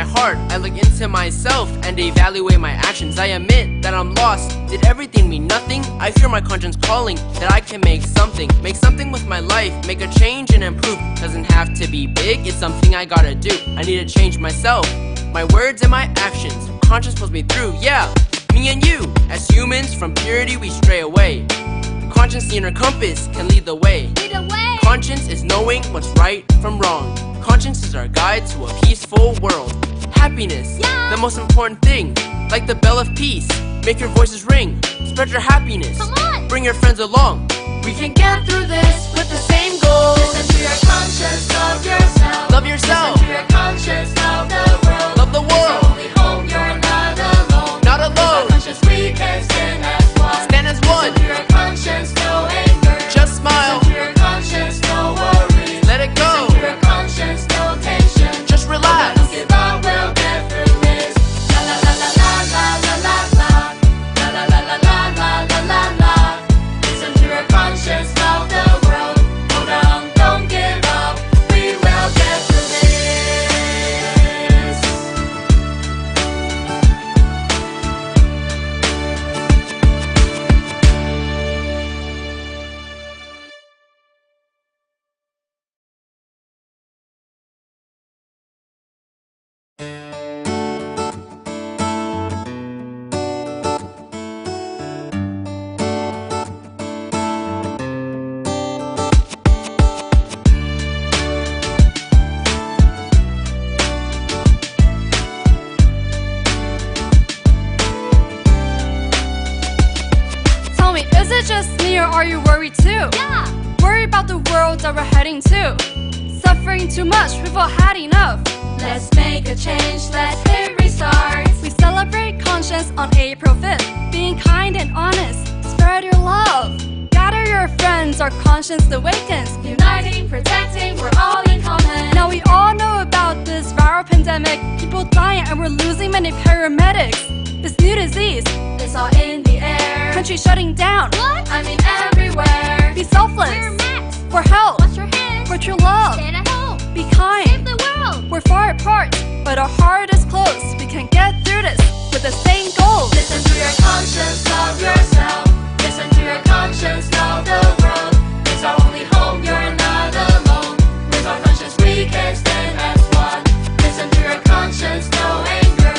heart, I look into myself and evaluate my actions. I admit that I'm lost. Did everything mean nothing? I fear my conscience calling, that I can make something with my life, make a change and improve. Doesn't have to be big, it's something I gotta do. I need to change myself, my words and my actions. Conscience pulls me through, yeah. Me and you, as humans, from purity we stray away. Conscience, the inner compass, can lead the way. Conscience is knowing what's right from wrong. Conscience is our guide to a peaceful world. Happiness, the most important thing. Like the bell of peace, make your voices ring. Spread your happiness, bring your friends along. We can get through this with the same goal. Listen to your conscience, love yourself. Love yourself. Listen to your conscience, love the world. Love the world. It's only home, you're not alone. Not alone. With our conscience we can stand as one. Stand as one. Listen to your conscience, no anger. Just smile. Listen to your conscience, no worries. Let it go. Listen to your conscience, no tension. Just relax. Don't give up, we'll get through this. La la la la la la la la. La la la la la la la la la. Listen to your conscience, love the world. Hold on, don't give up. We will get through this. Tell me, is it just me or are you worried too? Yeah. Worried about the world that we're heading to. Suffering too much, we've all had enough. Let's make a change, let's hit restart. We celebrate conscience on April 5th. Being kind and honest, spread your love. Gather your friends, our conscience awakens. Uniting, protecting, we're all in common. Now we all know about this viral pandemic. People dying and we're losing many paramedics. This new disease, It's all in the air. country shutting down. What? I mean everywhere. Be selfless. Wear masks. For help. Wash your hands. For true love. Stay at home. Be kind. Save the world. We're far apart, but our heart is close. We can get through this with the same goal. Listen to your conscience, love yourself. Listen to your conscience, love the world. It's our only home, you're not alone. With our conscience we can stand as one. Listen to your conscience, no anger.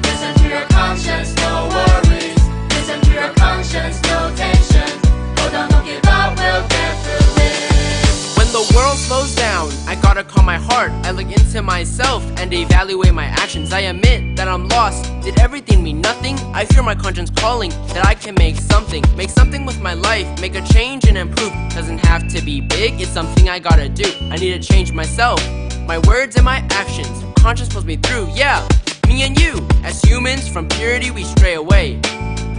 Listen to your conscience, no worries. Listen to your conscience, no tension. Hold on, don't give up, we'll get through this. When the world slows down, I gotta calm my heart. I look into myself and evaluate my actions. I admit that I'm lost. Did everything mean nothing? I fear my conscience calling, that I can make something with my life, make a change and improve. Doesn't have to be big, it's something I gotta do. I need to change myself, my words and my actions. Conscience pulls me through, yeah. Me and you, as humans, from purity we stray away.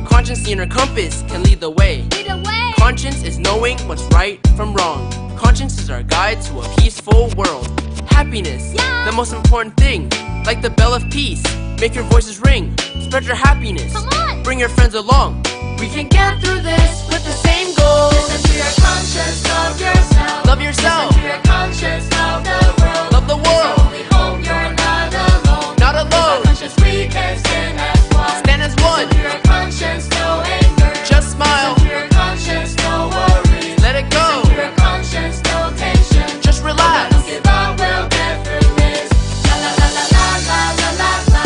Conscience, the inner compass, can lead the way. Either way. Conscience is knowing what's right from wrong. Conscience is our guide to a peaceful world. Happiness, the most important thing. Like the bell of peace, make your voices ring. Spread your happiness, Come on. bring your friends along. We can get through this with the same goal. Listen to your conscience, love yourself. Love yourself. Listen to your conscience, love the world. Love the It's our world. only home, you're not alone. Not With our alone. conscience we can stand as one. Stand as one. Listen to your conscience, no anger. Just smile. Listen to your conscience, no worries. Let it go. Listen to your conscience, no tension. Just relax. Don't give up, we'll get through this. La la la la la la la la la.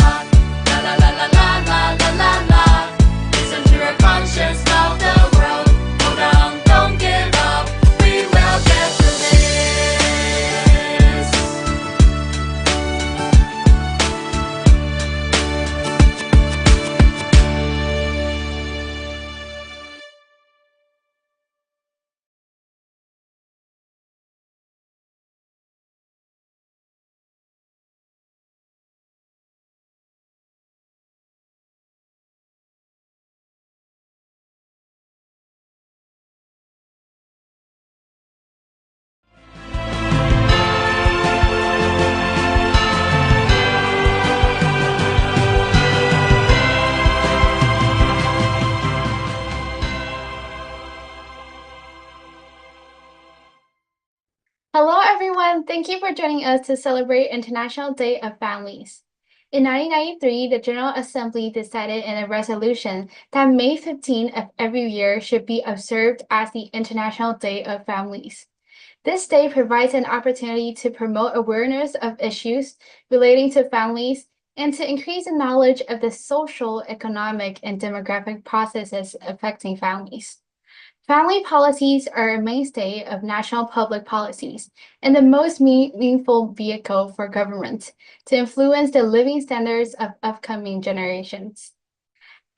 La la la la la la la la la. Listen to your conscience, love the world. Hold on, don't give up. We will get through this. Hello everyone, thank you for joining us to celebrate International Day of Families. In 1993, the General Assembly decided in a resolution that May 15 of every year should be observed as the International Day of Families. This day provides an opportunity to promote awareness of issues relating to families and to increase the knowledge of the social, economic, and demographic processes affecting families. Family policies are a mainstay of national public policies and the most meaningful vehicle for government to influence the living standards of upcoming generations.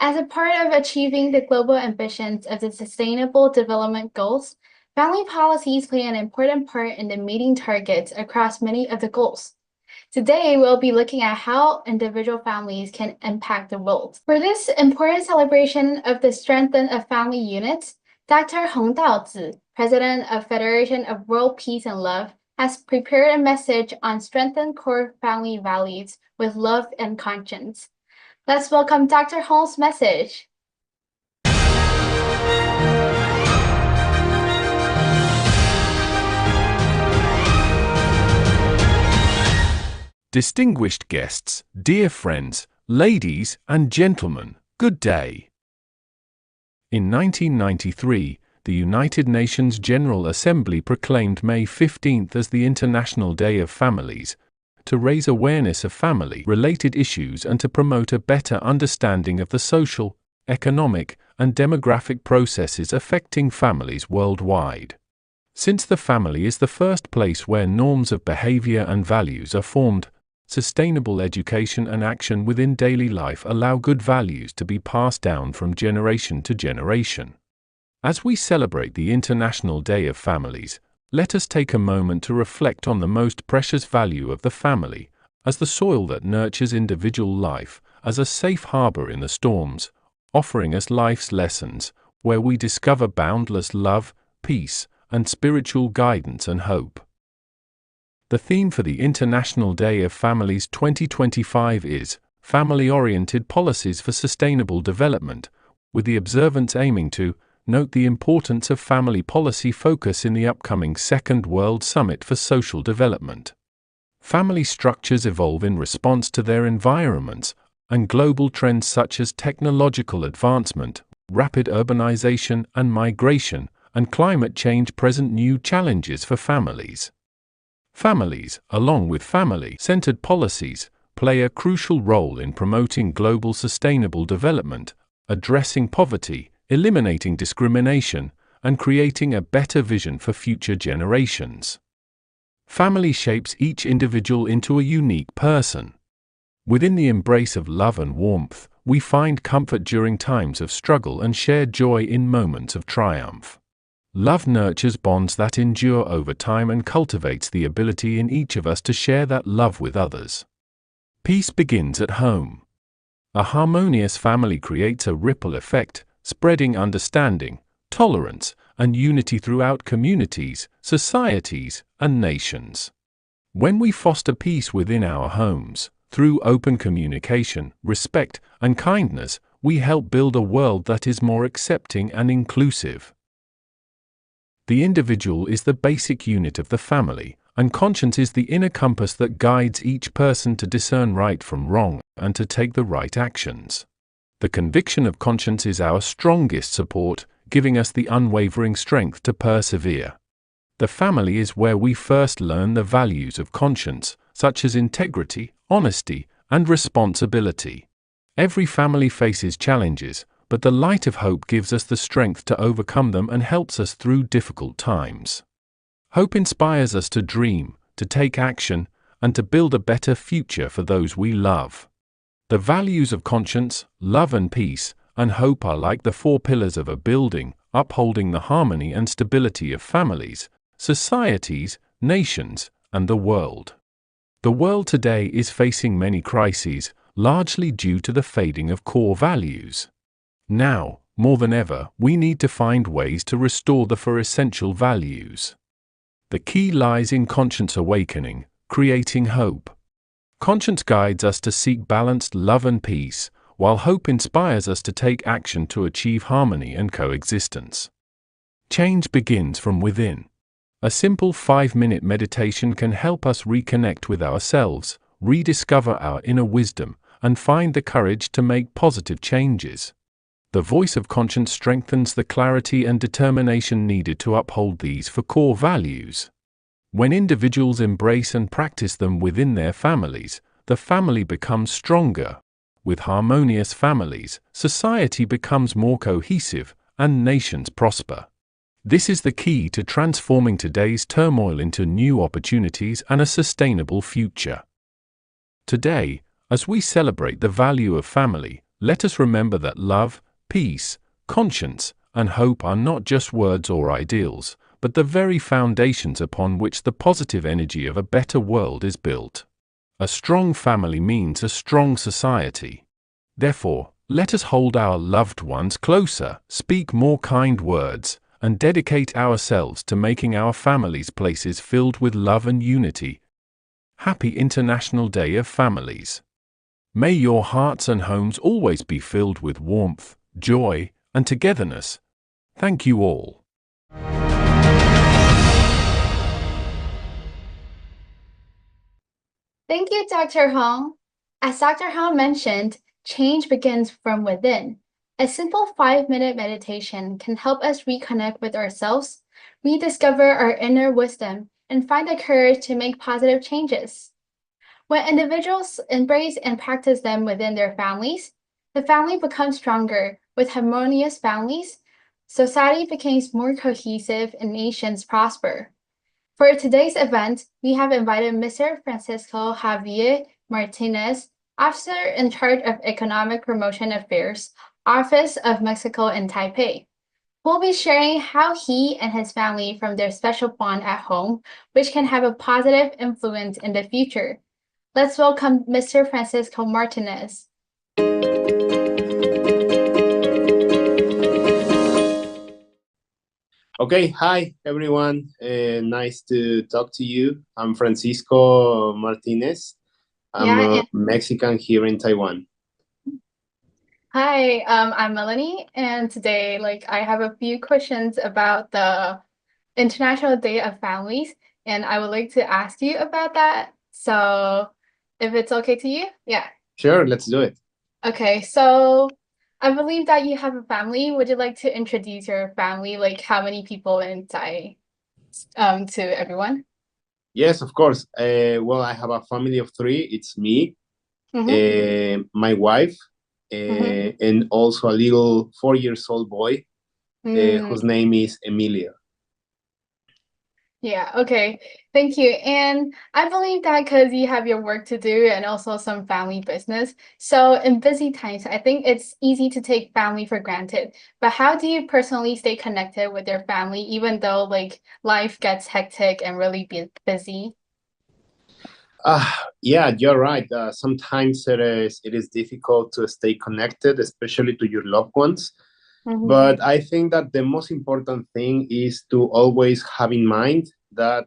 As a part of achieving the global ambitions of the Sustainable Development Goals, family policies play an important part in the meeting targets across many of the goals. Today, we'll be looking at how individual families can impact the world. For this important celebration of the strengthening of family units, Dr. Hong Daozi, President of Federation of World Peace and Love, has prepared a message on strengthened core family values with love and conscience. Let's welcome Dr. Hong's message. Distinguished guests, dear friends, ladies and gentlemen, good day. In 1993, the United Nations General Assembly proclaimed May 15 as the International Day of Families, to raise awareness of family-related issues and to promote a better understanding of the social, economic, and demographic processes affecting families worldwide. Since the family is the first place where norms of behavior and values are formed, sustainable education and action within daily life allow good values to be passed down from generation to generation. As we celebrate the International Day of Families, let us take a moment to reflect on the most precious value of the family, as the soil that nurtures individual life, as a safe harbor in the storms, offering us life's lessons, where we discover boundless love, peace, and spiritual guidance and hope. The theme for the International Day of Families 2025 is Family-Oriented Policies for Sustainable Development, with the observance aiming to note the importance of family policy focus in the upcoming Second World Summit for Social Development. Family structures evolve in response to their environments, and global trends such as technological advancement, rapid urbanization and migration, and climate change present new challenges for families. Families, along with family-centered policies, play a crucial role in promoting global sustainable development, addressing poverty, eliminating discrimination, and creating a better vision for future generations. Family shapes each individual into a unique person. Within the embrace of love and warmth, we find comfort during times of struggle and shared joy in moments of triumph. Love nurtures bonds that endure over time and cultivates the ability in each of us to share that love with others. Peace begins at home. A harmonious family creates a ripple effect, spreading understanding, tolerance, and unity throughout communities, societies, and nations. When we foster peace within our homes, through open communication, respect, and kindness, we help build a world that is more accepting and inclusive. The individual is the basic unit of the family, and conscience is the inner compass that guides each person to discern right from wrong and to take the right actions. The conviction of conscience is our strongest support, giving us the unwavering strength to persevere. The family is where we first learn the values of conscience, such as integrity, honesty, and responsibility. Every family faces challenges, but the light of hope gives us the strength to overcome them and helps us through difficult times. Hope inspires us to dream, to take action, and to build a better future for those we love. The values of conscience, love and peace, and hope are like the four pillars of a building, upholding the harmony and stability of families, societies, nations, and the world. The world today is facing many crises, largely due to the fading of core values. Now, more than ever, we need to find ways to restore the four essential values. The key lies in conscience awakening, creating hope. Conscience guides us to seek balanced love and peace, while hope inspires us to take action to achieve harmony and coexistence. Change begins from within. A simple 5-minute meditation can help us reconnect with ourselves, rediscover our inner wisdom, and find the courage to make positive changes. The voice of conscience strengthens the clarity and determination needed to uphold these four core values. When individuals embrace and practice them within their families, the family becomes stronger. With harmonious families, society becomes more cohesive, and nations prosper. This is the key to transforming today's turmoil into new opportunities and a sustainable future. Today, as we celebrate the value of family, let us remember that love, peace, conscience, and hope are not just words or ideals, but the very foundations upon which the positive energy of a better world is built. A strong family means a strong society. Therefore, let us hold our loved ones closer, speak more kind words, and dedicate ourselves to making our families places filled with love and unity. Happy International Day of Families. May your hearts and homes always be filled with warmth, joy, and togetherness. Thank you all. Thank you, Dr. Hong. As Dr. Hong mentioned, change begins from within. A simple 5-minute meditation can help us reconnect with ourselves, rediscover our inner wisdom, and find the courage to make positive changes. When individuals embrace and practice them within their families, the family becomes stronger. With harmonious families, society becomes more cohesive and nations prosper. For today's event, we have invited Mr. Francisco Javier Martinez, Officer in charge of Economic Promotion Affairs, Office of Mexico in Taipei, who will be sharing how he and his family from their special bond at home, which can have a positive influence in the future. Let's welcome Mr. Francisco Martinez. Okay, hi everyone. Nice to talk to you. I'm Francisco Martinez. I'm a Mexican here in Taiwan. Hi, I'm Melanie, and today, I have a few questions about the International Day of Families, and I would like to ask you about that. So, if it's okay to you, yeah. Sure, let's do it. Okay, so I believe that you have a family. Would you like to introduce your family, like how many people inside, to everyone? Yes, of course. Well, I have a family of 3. It's me, my wife, and also a little 4-year-old boy whose name is Emilio. Yeah, okay. Thank you. And I believe that because you have your work to do and also some family business. So in busy times, I think it's easy to take family for granted. But how do you personally stay connected with your family, even though life gets hectic and really busy? Yeah, you're right. Sometimes it is difficult to stay connected, especially to your loved ones. But I think that the most important thing is to always have in mind that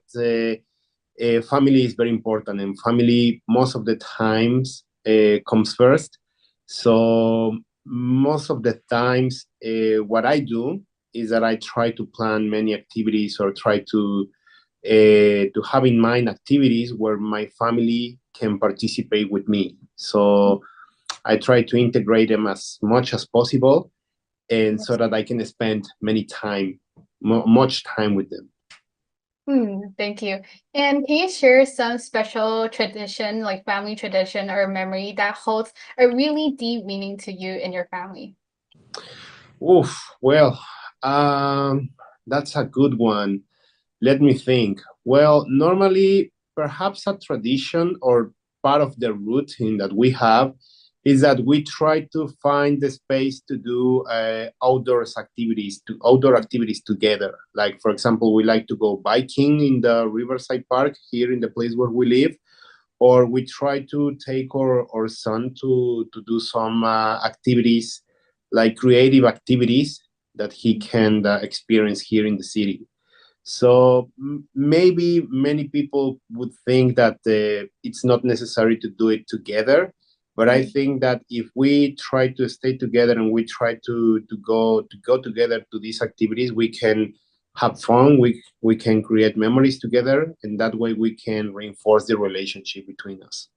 family is very important, and family most of the times comes first. So most of the times what I do is that I try to plan many activities or try to have in mind activities where my family can participate with me. So I try to integrate them as much as possible, and so that I can spend much time with them. Thank you. And can you share some special tradition, like family tradition or memory that holds a really deep meaning to you and your family? Oof, well, that's a good one. Let me think. Well, normally, perhaps a tradition or part of the routine that we have is that we try to find the space to do outdoor activities together. Like, for example, we like to go biking in the Riverside Park here in the place where we live, or we try to take our son to do some activities, like creative activities that he can experience here in the city. So maybe many people would think that it's not necessary to do it together, but I think that if we try to stay together and we try to go together to these activities, we can have fun. We can create memories together, and that way we can reinforce the relationship between us.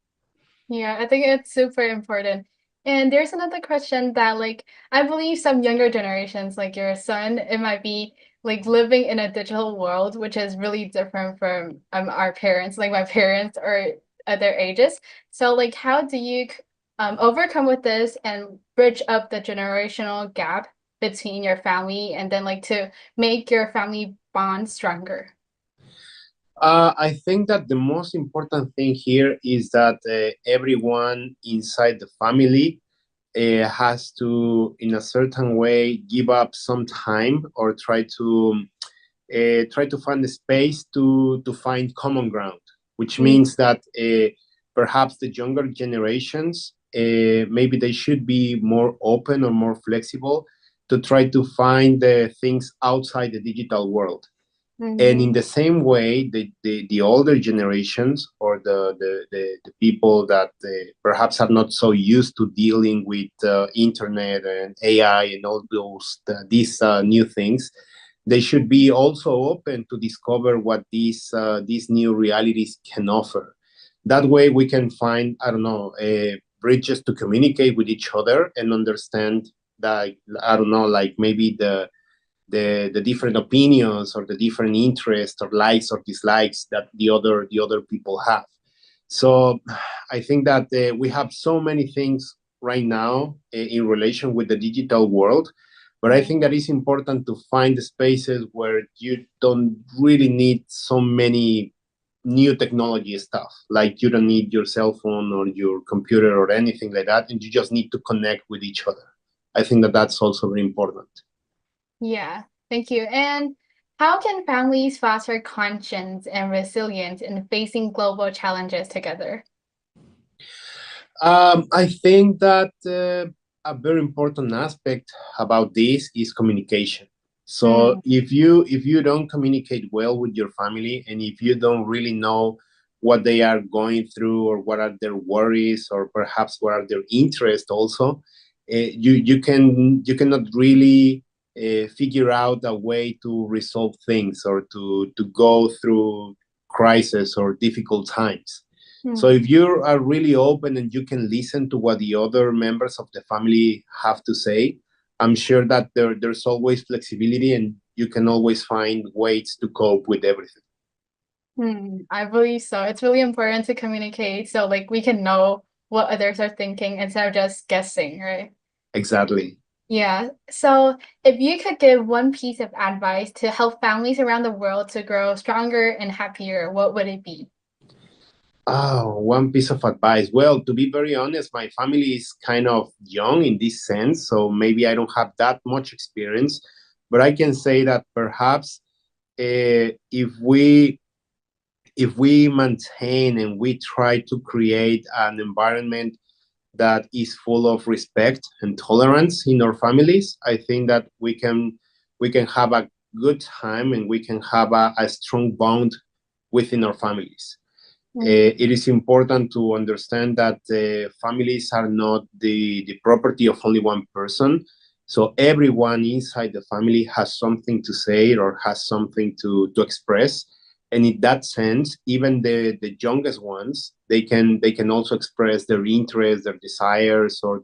Yeah, I think it's super important. And there's another question that, like, I believe some younger generations, like your son, it might be like living in a digital world, which is really different from our parents, like my parents or other ages. So, like, how do you overcome with this and bridge up the generational gap between your family and then, like, to make your family bond stronger? I think that the most important thing here is that everyone inside the family has to, in a certain way, give up some time or try to find a space to find common ground, which Mm, means that perhaps the younger generations maybe they should be more open or more flexible to try to find the things outside the digital world. And in mm, the same way, the older generations or the people that perhaps are not so used to dealing with internet and AI and all these new things, they should be also open to discover what these new realities can offer. That way, we can find, I don't know, bridges to communicate with each other and understand that, I don't know, like maybe the different opinions or the different interests or likes or dislikes that the other people have. So I think that we have so many things right now in relation with the digital world, but I mm. think that it's important to find the spaces where you don't really need so many new technology stuff. Like you don't need your cell phone or your computer or anything like that, and you just need to connect with each other. I think that that's also very important. Yeah, thank you. And how can families foster conscience and resilience in facing global challenges together? I think that a very important aspect about this is communication. So Mm, if you don't communicate well with your family, and if you don't really know what they are going through or what are their worries or perhaps what are their interests also, you cannot really figure out a way to resolve things or to go through crisis or difficult times. So mm, if you are really open and you can listen to what the other members of the family have to say, I'm sure that there's always flexibility and you can always find ways to cope with everything. I believe so. It's really important to communicate so like we can know what others are thinking instead of just guessing, right? Exactly. Yeah. So if you could give one piece of advice to help families around the world to grow stronger and happier, what would it be? Oh, one piece of advice. Well, to be very honest, my family is kind of young in this sense, so maybe I don't have that much experience. But I can say that perhaps if we maintain and we try to create an environment that is full of respect and tolerance in our families, I think that we can have a good time and we can have a strong bond within our families. Mm, It is important to understand that families are not the property of only one person. So everyone inside the family has something to say or has something to express. And in that sense, even the youngest ones, they can also express their interests, their desires, or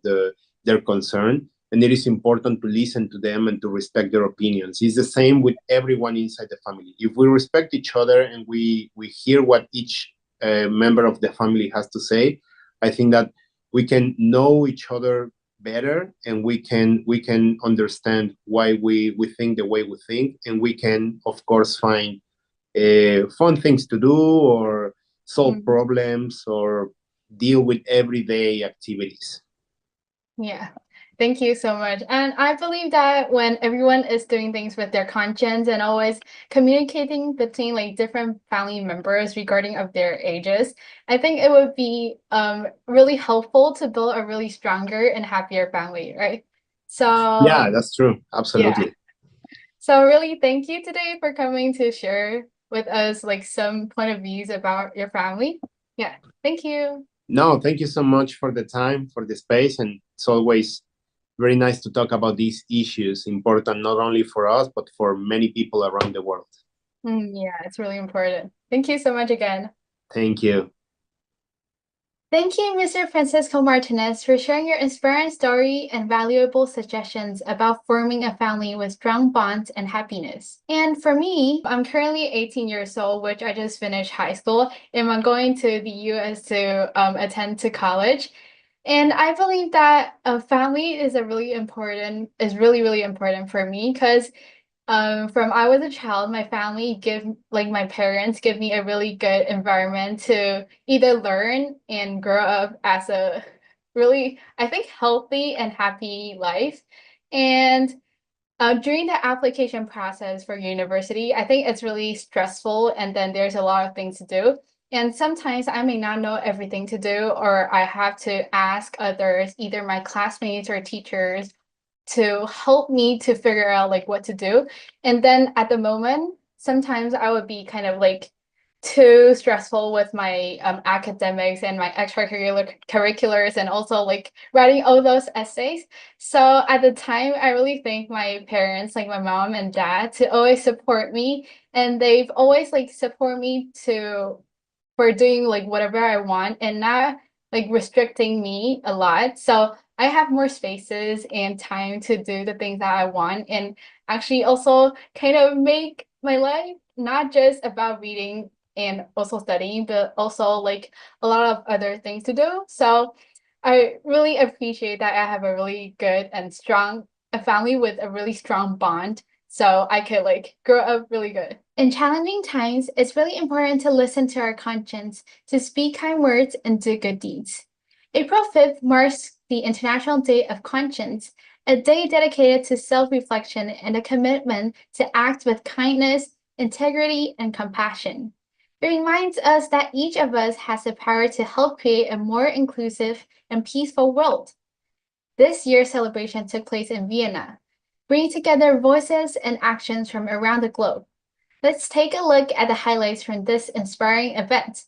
their concern. And it is important to listen to them and to respect their opinions. It's the same with everyone inside the family. If we respect each other and we hear what each member of the family has to say, I think that we can know each other better and we can understand why we think the way we think, and we can of course find fun things to do or solve mm. problems or deal with everyday activities. Yeah. Thank you so much. And I believe that when everyone is doing things with their conscience and always communicating between like different family members regarding of their ages, I think it would be really helpful to build a really stronger and happier family, right? Yeah, So that's true. yeah. Absolutely. So really thank you today for coming to share with us like some point of views about your family. Yeah. Thank you. No, thank you so much for the time, for the space, and it's always very nice to talk about these issues, important not only for us but for many people around the world. Yeah, it's really important. Thank you so much again. Thank you. Thank you, Mr. Francisco Martinez, for sharing your inspiring story and valuable suggestions about forming a family with strong bonds and happiness. And for me, I'm currently 18 years old, which I just finished high school, and I'm going to the US to attend to college. And I believe that a family is really, really important for me because from I was a child, my my parents give me a really good environment to either learn and grow up as a really, I think, healthy and happy life. And during the application process for university, I think it's really stressful, and then there's a lot of things to do. And sometimes I may not know everything to do, or I have to ask others, either my classmates or teachers, to help me to figure out like what to do. And then at the moment, sometimes I would be kind of like too stressful with my academics and my curriculars, and also like writing all those essays. So at the time, I really thank my parents, like my mom and dad, to always support me, and they've always like support me for doing like whatever I want and not like restricting me a lot. So I have more spaces and time to do the things that I want, and actually also kind of make my life not just about reading and also studying, but also like a lot of other things to do. So I really appreciate that I have a really good and strong family with a really strong bond, so I could like grow up really good. In challenging times, it's really important to listen to our conscience, to speak kind words and do good deeds. April 5th marks the International Day of Conscience, a day dedicated to self-reflection and a commitment to act with kindness, integrity, and compassion. It reminds us that each of us has the power to help create a more inclusive and peaceful world. This year's celebration took place in Vienna, bringing together voices and actions from around the globe. Let's take a look at the highlights from this inspiring event.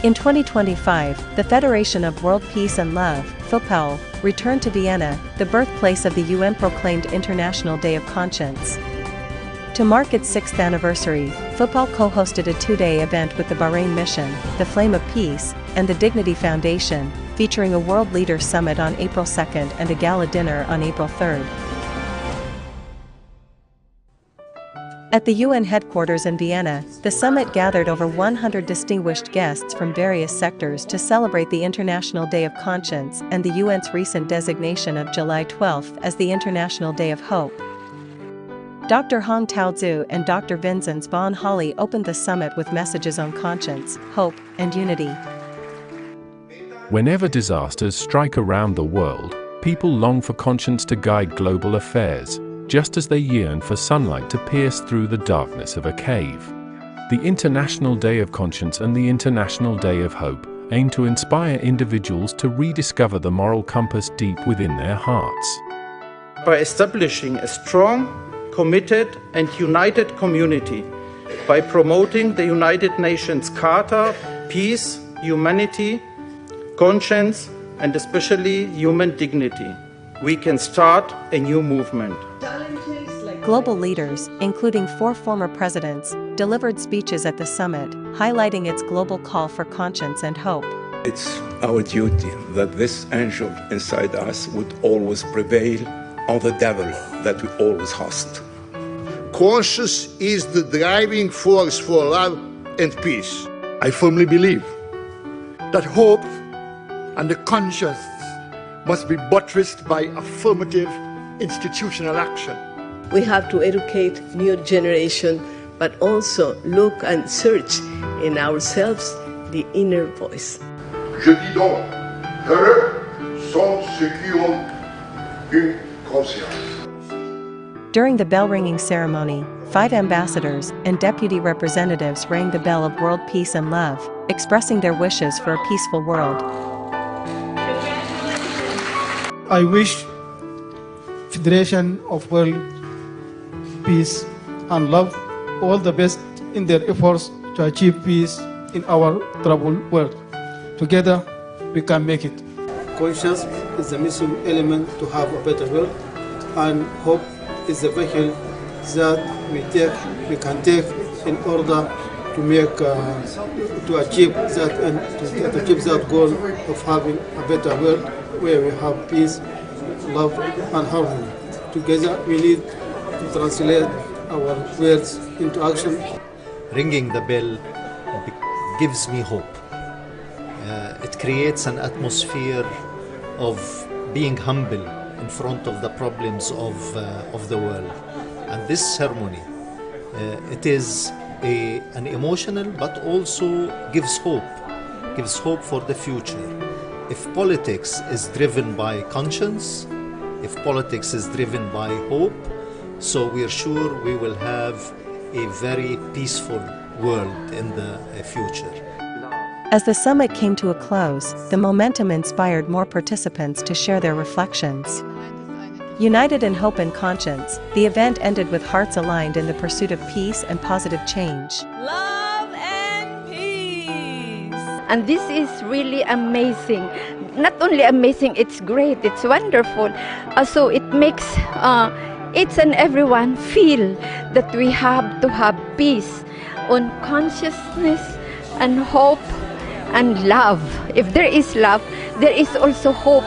In 2025, the Federation of World Peace and Love, FOWPAL, returned to Vienna, the birthplace of the UN-proclaimed International Day of Conscience. To mark its 6th anniversary, FOWPAL co-hosted a 2-day event with the Bahrain Mission, the Flame of Peace, and the Dignity Foundation, featuring a World Leaders Summit on April 2nd and a gala dinner on April 3rd. At the UN headquarters in Vienna, the summit gathered over 100 distinguished guests from various sectors to celebrate the International Day of Conscience and the UN's recent designation of July 12th as the International Day of Hope. Dr. Hong Tao-Zhu and Dr. Vinzenz von Holly opened the summit with messages on conscience, hope, and unity. Whenever disasters strike around the world, people long for conscience to guide global affairs, just as they yearn for sunlight to pierce through the darkness of a cave. The International Day of Conscience and the International Day of Hope aim to inspire individuals to rediscover the moral compass deep within their hearts. By establishing a strong, committed, and united community, by promoting the United Nations Charter, peace, humanity, conscience, and especially human dignity, we can start a new movement. Global leaders, including 4 former presidents, delivered speeches at the summit, highlighting its global call for conscience and hope. It's our duty that this angel inside us would always prevail on the devil that we always host. Conscience is the driving force for love and peace. I firmly believe that hope and the conscience must be buttressed by affirmative institutional action. We have to educate new generation, but also look and search in ourselves the inner voice. Je dis donc, heureux sont ceux qui ont une conscience. During the bell-ringing ceremony, 5 ambassadors and deputy representatives rang the bell of world peace and love, expressing their wishes for a peaceful world. I wish Federation of World Peace and Love all the best in their efforts to achieve peace in our troubled world. Together, we can make it. Conscience is the missing element to have a better world, and hope is the vehicle that we can take in order to make to achieve that goal of having a better world where we have peace, love, and harmony. Together, we need to translate our words into action. Ringing the bell gives me hope. It creates an atmosphere of being humble in front of the problems of the world. And this ceremony, it is an emotional but also gives hope for the future. If politics is driven by conscience, if politics is driven by hope, so we are sure we will have a very peaceful world in the future. As the summit came to a close, the momentum inspired more participants to share their reflections. United in hope and conscience, the event ended with hearts aligned in the pursuit of peace and positive change. Love and peace. And this is really amazing. Not only amazing, it's great, it's wonderful. So it makes each and everyone feel that we have to have peace on consciousness and hope and love. If there is love, there is also hope.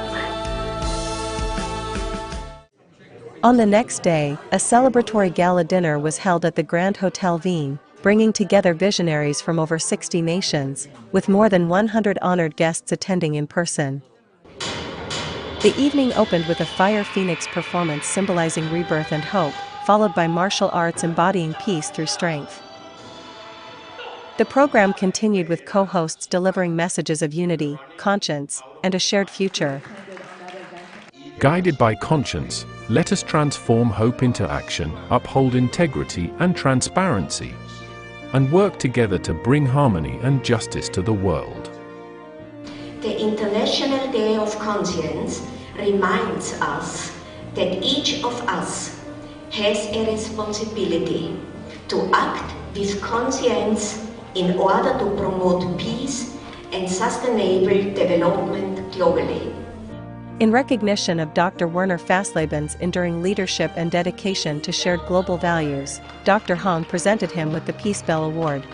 On the next day, a celebratory gala dinner was held at the Grand Hotel Wien, bringing together visionaries from over 60 nations, with more than 100 honored guests attending in person. The evening opened with a Fire Phoenix performance symbolizing rebirth and hope, followed by martial arts embodying peace through strength. The program continued with co-hosts delivering messages of unity, conscience, and a shared future. Guided by conscience, let us transform hope into action, uphold integrity and transparency, and work together to bring harmony and justice to the world. The International Day of Conscience reminds us that each of us has a responsibility to act with conscience in order to promote peace and sustainable development globally. In recognition of Dr. Werner Fastleben's enduring leadership and dedication to shared global values, Dr. Hong presented him with the Peace Bell Award.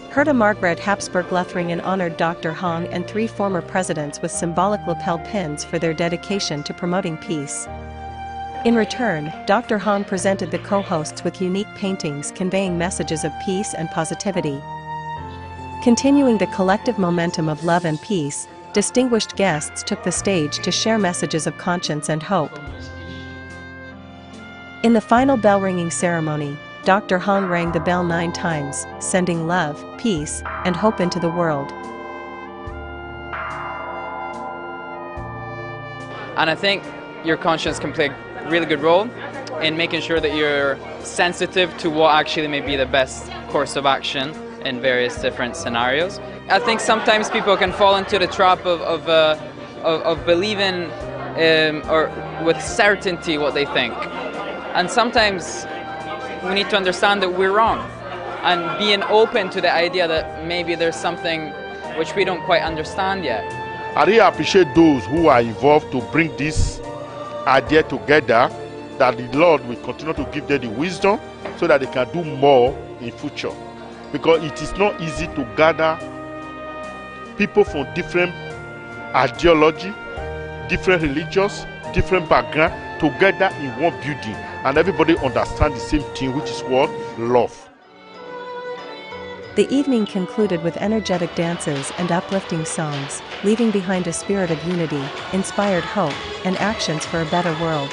Herta Margrethe Habsburg Lothringen honored Dr. Hong and 3 former presidents with symbolic lapel pins for their dedication to promoting peace. In return, Dr. Hong presented the co-hosts with unique paintings conveying messages of peace and positivity. Continuing the collective momentum of love and peace, distinguished guests took the stage to share messages of conscience and hope. In the final bell-ringing ceremony, Dr. Hong rang the bell 9 times, sending love, peace, and hope into the world. And I think your conscience can play a really good role in making sure that you're sensitive to what actually may be the best course of action in various different scenarios. I think sometimes people can fall into the trap of believing or with certainty what they think. And sometimes we need to understand that we're wrong and being open to the idea that maybe there's something which we don't quite understand yet. I really appreciate those who are involved to bring this idea together, that the Lord will continue to give them the wisdom so that they can do more in future. Because it is not easy to gather people from different ideology, different religions, different background together in one building, and everybody understand the same thing, which is what? Love. The evening concluded with energetic dances and uplifting songs, leaving behind a spirit of unity, inspired hope, and actions for a better world.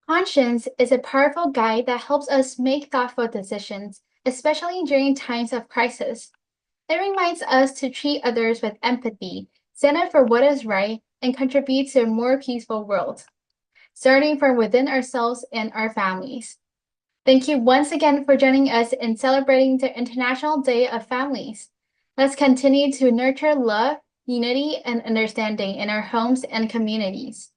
Conscience is a powerful guide that helps us make thoughtful decisions, especially during times of crisis. It reminds us to treat others with empathy, stand up for what is right, and contribute to a more peaceful world, starting from within ourselves and our families. Thank you once again for joining us in celebrating the International Day of Families. Let's continue to nurture love, unity, and understanding in our homes and communities.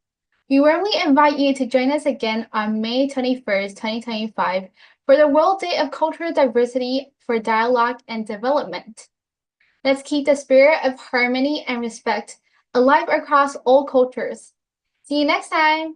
We warmly invite you to join us again on May 21st, 2025 for the World Day of Cultural Diversity for Dialogue and Development. Let's keep the spirit of harmony and respect alive across all cultures. See you next time!